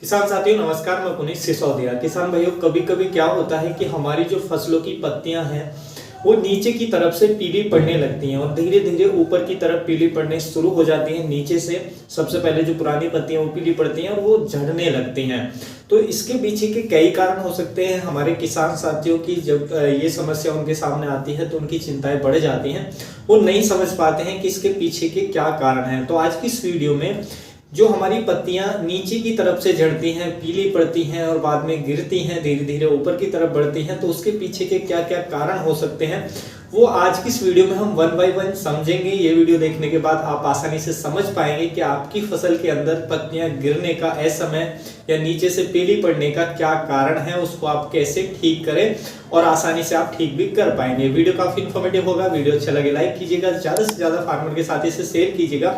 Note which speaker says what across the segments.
Speaker 1: किसान साथियों नमस्कार। मैं पुनीत सिसोदिया। किसान भाइयों, कभी कभी क्या होता है कि हमारी जो फसलों की पत्तियां हैं वो नीचे की तरफ से पीली पड़ने लगती हैं और धीरे धीरे ऊपर की तरफ पीली पड़ने शुरू हो जाती हैं। नीचे से सबसे पहले जो पुरानी पत्तियां वो पीली पड़ती हैं और वो झड़ने लगती हैं। तो इसके पीछे के कई कारण हो सकते हैं। हमारे किसान साथियों की जब ये समस्या उनके सामने आती है तो उनकी चिंताएं बढ़ जाती हैं। वो नहीं समझ पाते हैं कि इसके पीछे के क्या कारण हैं। तो आज की इस वीडियो में जो हमारी पत्तियां नीचे की तरफ से झड़ती हैं, पीली पड़ती हैं और बाद में गिरती हैं, धीरे धीरे ऊपर की तरफ बढ़ती हैं, तो उसके पीछे के क्या क्या कारण हो सकते हैं वो आज की इस वीडियो में हम वन बाय वन समझेंगे। ये वीडियो देखने के बाद आप आसानी से समझ पाएंगे कि आपकी फसल के अंदर पत्तियां गिरने का असमय या नीचे से पीली पड़ने का क्या कारण है, उसको आप कैसे ठीक करें और आसानी से आप ठीक भी कर पाएंगे। वीडियो काफी इन्फॉर्मेटिव होगा। वीडियो अच्छा लगे लाइक कीजिएगा, ज्यादा से ज्यादा फार्मर के साथ इसे शेयर कीजिएगा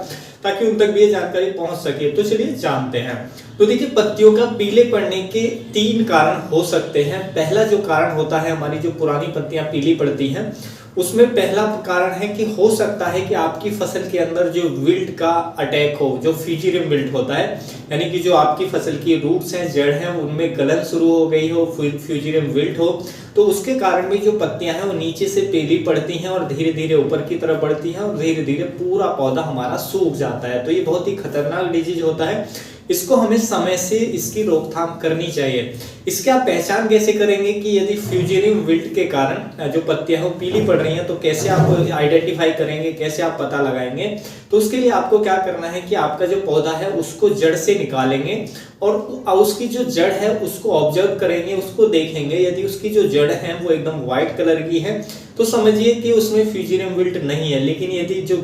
Speaker 1: ताकि उन तक भी ये जानकारी पहुंच सके। तो चलिए जानते हैं। तो देखिए, पत्तियों का पीले पड़ने के 3 कारण हो सकते हैं। पहला जो कारण होता है, हमारी जो पुरानी पत्तियां पीली पड़ती हैं उसमें पहला कारण है कि हो सकता है कि आपकी फसल के अंदर जो विल्ट का अटैक हो, जो फ्यूजेरियम विल्ट होता है, यानी कि जो आपकी फसल की रूट्स हैं, जड़ हैं, उनमें गलन शुरू हो गई हो, फ्यूजेरियम विल्ट हो, तो उसके कारण भी जो पत्तियां हैं वो नीचे से पीली पड़ती हैं और धीरे धीरे ऊपर की तरफ बढ़ती हैं और धीरे धीरे पूरा पौधा हमारा सूख जाता है। तो ये बहुत ही खतरनाक डिजीज होता है। इसको हमें समय से इसकी रोकथाम करनी चाहिए। इसके आप पहचान कैसे करेंगे कि यदि फ्यूजेरियम विल्ट के कारण जो पत्तियां हैं वो पीली पड़ रही हैं, तो कैसे आप आइडेंटिफाई करेंगे, कैसे आप पता लगाएंगे? तो उसके लिए आपको क्या करना है कि आपका जो पौधा है उसको जड़ से निकालेंगे और उसकी जो जड़ है उसको ऑब्जर्व करेंगे, उसको देखेंगे। यदि उसकी जो जड़ है वो एकदम व्हाइट कलर की है तो समझिए कि उसमें फ्यूजेरियम विल्ट नहीं है। लेकिन यदि जो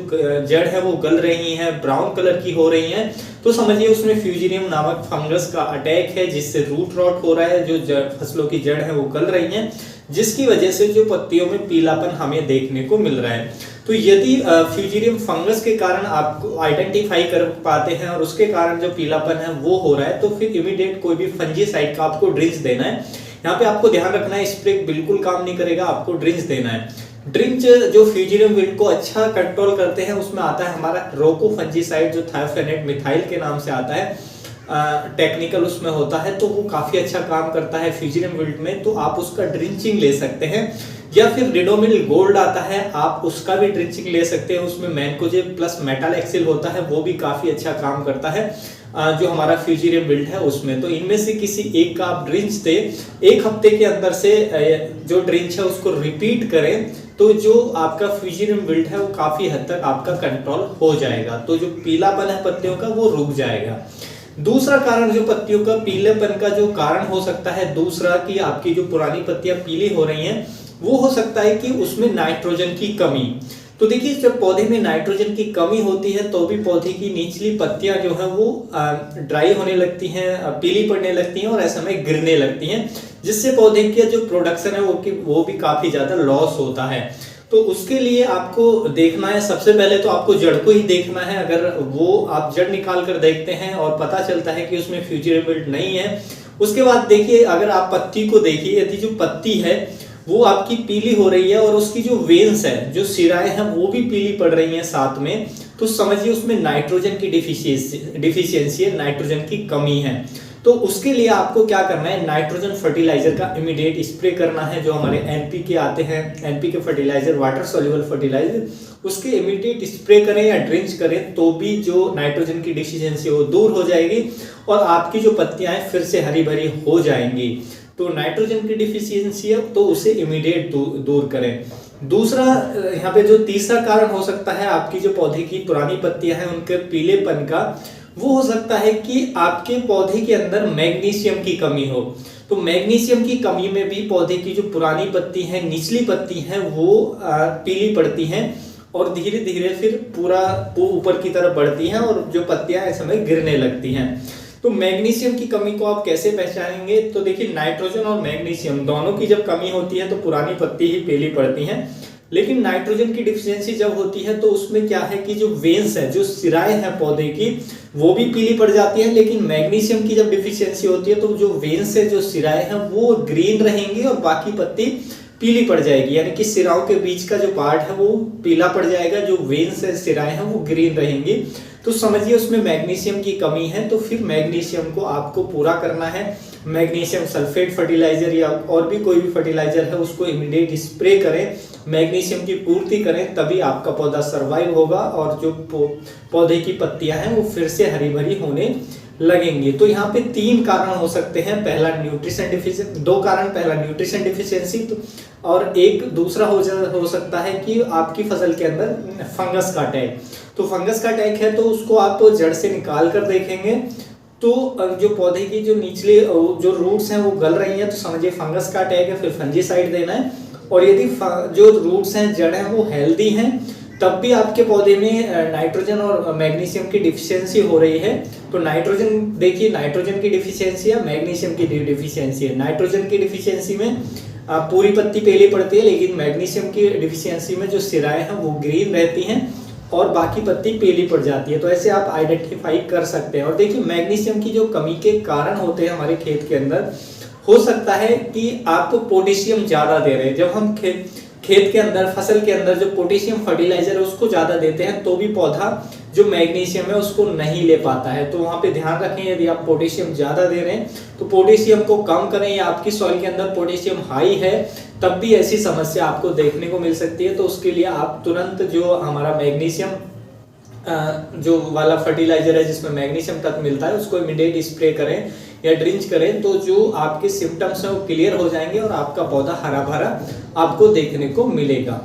Speaker 1: जड़ है वो गल रही है, ब्राउन कलर की हो रही है, तो समझिए उसमें फ्यूजेरियम नामक फंगस का अटैक है, जिससे रूट रॉट हो रहा है, जो फसलों की जड़ है वो गल रही है, जिसकी वजह से जो पत्तियों में पीलापन हमें देखने को मिल रहा है। तो यदि फ्यूजेरियम फंगस के कारण आपको आइडेंटिफाई कर पाते हैं और उसके कारण जो पीलापन है वो हो रहा है, तो फिर इमीडिएट कोई भी फंजीसाइड का आपको ड्रिंच देना है। यहाँ पे आपको ध्यान रखना है, स्प्रे बिल्कुल काम नहीं करेगा, आपको ड्रिंच देना है। ड्रिंच जो फ्यूजेरियम विल्ट को अच्छा कंट्रोल करते हैं उसमें आता है हमारा रोको फंजीसाइड, जो थायोफेनेट मिथाइल के नाम से आता है। टेक्निकल उसमें होता है, तो वो काफी अच्छा काम करता है फ्यूजेरियम विल्ट में, तो आप उसका ड्रिंचिंग ले सकते हैं। या फिर रिडोमिल गोल्ड आता है, आप उसका भी ड्रिंचिंग ले सकते हैं। उसमें मैनकोजेब प्लस मेटाल एक्सिल होता है, वो भी काफी अच्छा काम करता है जो हमारा फ्यूजेरियम विल्ट है उसमें। तो इनमें से किसी एक का आप ड्रिंच दे, 1 हफ्ते के अंदर से जो ड्रिंच है उसको रिपीट करें, तो जो आपका फ्यूजेरियम विल्ट है वो काफी हद तक आपका कंट्रोल हो जाएगा। तो जो पीलापन है पत्तियों का वो रुक जाएगा। दूसरा कारण जो पत्तियों का पीलेपन का जो कारण हो सकता है, दूसरा कि आपकी जो पुरानी पत्तियां पीली हो रही हैं, वो हो सकता है कि उसमें नाइट्रोजन की कमी। तो देखिए, जब पौधे में नाइट्रोजन की कमी होती है तो भी पौधे की निचली पत्तियां जो है वो ड्राई होने लगती हैं, पीली पड़ने लगती हैं और ऐसे में गिरने लगती हैं, जिससे पौधे का जो प्रोडक्शन है वो भी काफी ज्यादा लॉस होता है। तो उसके लिए आपको देखना है, सबसे पहले तो आपको जड़ को ही देखना है। अगर वो आप जड़ निकाल कर देखते हैं और पता चलता है कि उसमें फ्यूजेरियम विल्ट नहीं है, उसके बाद देखिए, अगर आप पत्ती को देखिए, यदि जो पत्ती है वो आपकी पीली हो रही है और उसकी जो वेन्स है, जो सिराएं हैं, वो भी पीली पड़ रही हैं साथ में, तो समझिए उसमें नाइट्रोजन की डिफिशियंसी है, नाइट्रोजन की कमी है। तो उसके लिए आपको क्या करना है, नाइट्रोजन फर्टिलाइजर का इमीडिएट स्प्रे करना है। जो हमारे एनपीके आते हैं, NPK fertiliser, water soluble fertiliser, उसके इमीडिएट स्प्रे करें या ड्रिंच करें, तो भी जो नाइट्रोजन की डिफिशियंसी वो दूर हो जाएगी और आपकी जो पत्तियां हैं फिर से हरी भरी हो जाएंगी। तो नाइट्रोजन की डिफिशियंसी है तो उसे इमीडिएट दूर करें। दूसरा, यहाँ पे जो तीसरा कारण हो सकता है आपकी जो पौधे की पुरानी पत्तियां हैं उनके पीलेपन का, वो हो सकता है कि आपके पौधे के अंदर मैग्नीशियम की कमी हो। तो मैग्नीशियम की कमी में भी पौधे की जो पुरानी पत्ती है, निचली पत्ती है, वो पीली पड़ती हैं और धीरे धीरे फिर पूरा ऊपर की तरफ बढ़ती हैं और जो पत्तियां इस समय गिरने लगती हैं। तो मैग्नीशियम की कमी को आप कैसे पहचानेंगे? तो देखिए, नाइट्रोजन और मैग्नीशियम दोनों की जब कमी होती है तो पुरानी पत्ती ही पीली पड़ती हैं। लेकिन नाइट्रोजन की डिफिशियंसी जब होती है तो उसमें क्या है कि जो वेन्स है, जो सिराएं हैं पौधे की, वो भी पीली पड़ जाती है। लेकिन मैग्नीशियम की जब डिफिशियंसी होती है तो जो वेन्स है, जो सिराएं हैं, वो ग्रीन रहेंगी और बाकी पत्ती पीली पड़ जाएगी, यानी कि सिराओं के बीच का जो पार्ट है वो पीला पड़ जाएगा, जो वेन्स है सिराएं हैं वो ग्रीन रहेंगी। तो समझिए उसमें मैग्नीशियम की कमी है, तो फिर मैग्नीशियम को आपको पूरा करना है। मैग्नीशियम सल्फेट फर्टिलाइजर या और भी कोई भी फर्टिलाइजर है उसको इमीडिएट स्प्रे करें, मैग्नीशियम की पूर्ति करें, तभी आपका पौधा सर्वाइव होगा और जो पौधे की पत्तियां हैं वो फिर से हरी भरी होने लगेंगे। तो यहाँ पे 3 कारण हो सकते हैं, पहला न्यूट्रिशन डिफिशियंसी, 2 कारण, पहला न्यूट्रिशन डिफिशियंसी और एक दूसरा हो सकता है कि आपकी फसल के अंदर फंगस का अटैक। तो फंगस का अटैक है तो उसको आप जड़ से निकाल कर देखेंगे, तो जो पौधे की जो निचले जो रूट्स हैं वो गल रही हैं तो समझिए फंगस का अटैक है, फिर फंजीसाइड देना है। और यदि जो रूट्स हैं, जड़ हैं, वो हेल्दी हैं, तब भी आपके पौधे में नाइट्रोजन और मैग्नीशियम की डिफिशियंसी हो रही है, तो नाइट्रोजन देखिए, नाइट्रोजन की डिफिशियंसी या मैग्नीशियम की डिफिशियंसी है। नाइट्रोजन की डिफिशियंसी में पूरी पत्ती पीली पड़ती है, लेकिन मैग्नीशियम की डिफिशियंसी में जो सिराएं हैं वो ग्रीन रहती हैं और बाकी पत्ती पीली पड़ जाती है। तो ऐसे आप आइडेंटिफाई कर सकते हैं। और देखिए मैग्नीशियम की जो कमी के कारण होते हैं हमारे खेत के अंदर, हो सकता है कि आप पोटेशियम ज्यादा दे रहे हैं। जब हम खेत के अंदर, फसल के अंदर जो पोटेशियम फर्टिलाइजर है उसको ज्यादा देते हैं तो भी पौधा जो मैग्नीशियम है उसको नहीं ले पाता है। तो वहां पे ध्यान रखें, यदि आप पोटेशियम ज्यादा दे रहे हैं तो पोटेशियम को कम करें, या आपकी सॉइल के अंदर पोटेशियम हाई है तब भी ऐसी समस्या आपको देखने को मिल सकती है। तो उसके लिए आप तुरंत जो हमारा मैग्नीशियम जो वाला फर्टिलाइजर है जिसमें मैग्नीशियम तत्व मिलता है उसको इमीडिएट स्प्रे करें या ड्रिंच करें, तो जो आपके सिम्टम्स हैं वो क्लियर हो जाएंगे और आपका पौधा हरा भरा आपको देखने को मिलेगा।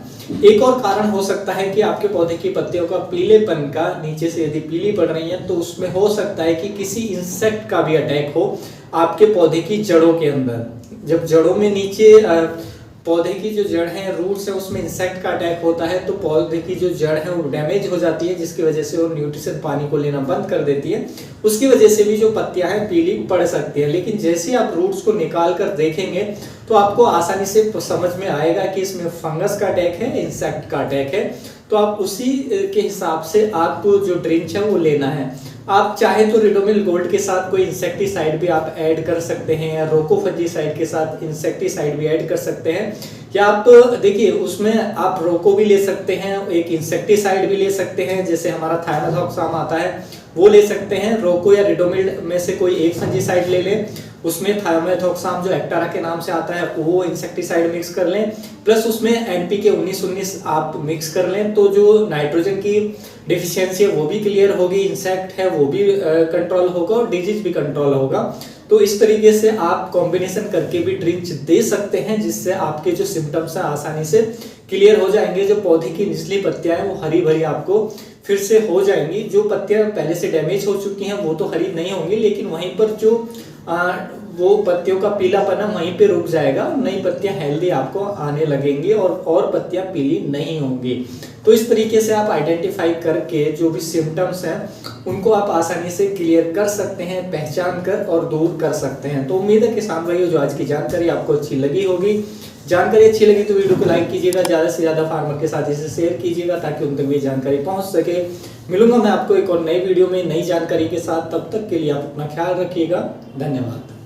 Speaker 1: एक और कारण हो सकता है कि आपके पौधे की पत्तियों का पीलेपन का, नीचे से यदि पीली पड़ रही है तो उसमें हो सकता है कि किसी इंसेक्ट का भी अटैक हो आपके पौधे की जड़ों के अंदर। जब जड़ों में नीचे पौधे की जो जड़ है, रूट्स है, उसमें इंसेक्ट का अटैक होता है तो पौधे की जो जड़ है वो डैमेज हो जाती है, जिसकी वजह से वो न्यूट्रिशन पानी को लेना बंद कर देती है। उसकी वजह से भी जो पत्तियां हैं पीली पड़ सकती है। लेकिन जैसे आप रूट्स को निकाल कर देखेंगे तो आपको आसानी से समझ में आएगा कि इसमें फंगस का अटैक है, इंसेक्ट का अटैक है। तो आप उसी के हिसाब से आपको जो ड्रिंच है वो लेना है। आप चाहे तो रिडोमिल गोल्ड के साथ कोई इंसेक्टिसाइड भी आप ऐड कर सकते हैं, या रोकोफंजीसाइड के साथ इंसेक्टिसाइड भी ऐड कर सकते हैं, या आप देखिए उसमें आप रोको भी ले सकते हैं, एक इंसेक्टिसाइड भी ले सकते हैं, जैसे हमारा थायमेथॉक्साम आता है वो ले सकते हैं। रोको या रिडोमिल में से कोई एक फंजीसाइड ले लें, उसमें थायमेथॉक्साम जो एक्टारा के नाम से आता है वो इंसेक्टिसाइड मिक्स कर लें, प्लस उसमें एनपीके 19-19 आप मिक्स कर लें, तो जो नाइट्रोजन की डिफिशियंसी है वो भी क्लियर होगी, इंसेक्ट है वो भी कंट्रोल होगा और डिजीज भी कंट्रोल होगा। तो इस तरीके से आप कॉम्बिनेशन करके भी ड्रिंच दे सकते हैं, जिससे आपके जो सिम्टम्स हैं आसानी से क्लियर हो जाएंगे। जो पौधे की निचली पत्तियां हैं वो हरी भरी आपको फिर से हो जाएंगी। जो पत्तियां पहले से डैमेज हो चुकी हैं वो तो हरी नहीं होंगी, लेकिन वहीं पर जो वो पत्तियों का पीलापन है वहीं पे रुक जाएगा, नई पत्तियां हेल्दी आपको आने लगेंगी और पत्तियां पीली नहीं होंगी। तो इस तरीके से आप आइडेंटिफाई करके जो भी सिम्टम्स हैं उनको आप आसानी से क्लियर कर सकते हैं, पहचान कर और दूर कर सकते हैं। तो उम्मीद है किसान भाइयों जो आज की जानकारी आपको अच्छी लगी होगी। जानकारी अच्छी लगी तो वीडियो को लाइक कीजिएगा, ज़्यादा से ज़्यादा फार्मर के साथ इसे शेयर कीजिएगा ताकि उन तक ये जानकारी पहुंच सके। मिलूंगा मैं आपको एक और नई वीडियो में नई जानकारी के साथ, तब तक के लिए आप अपना ख्याल रखिएगा। धन्यवाद।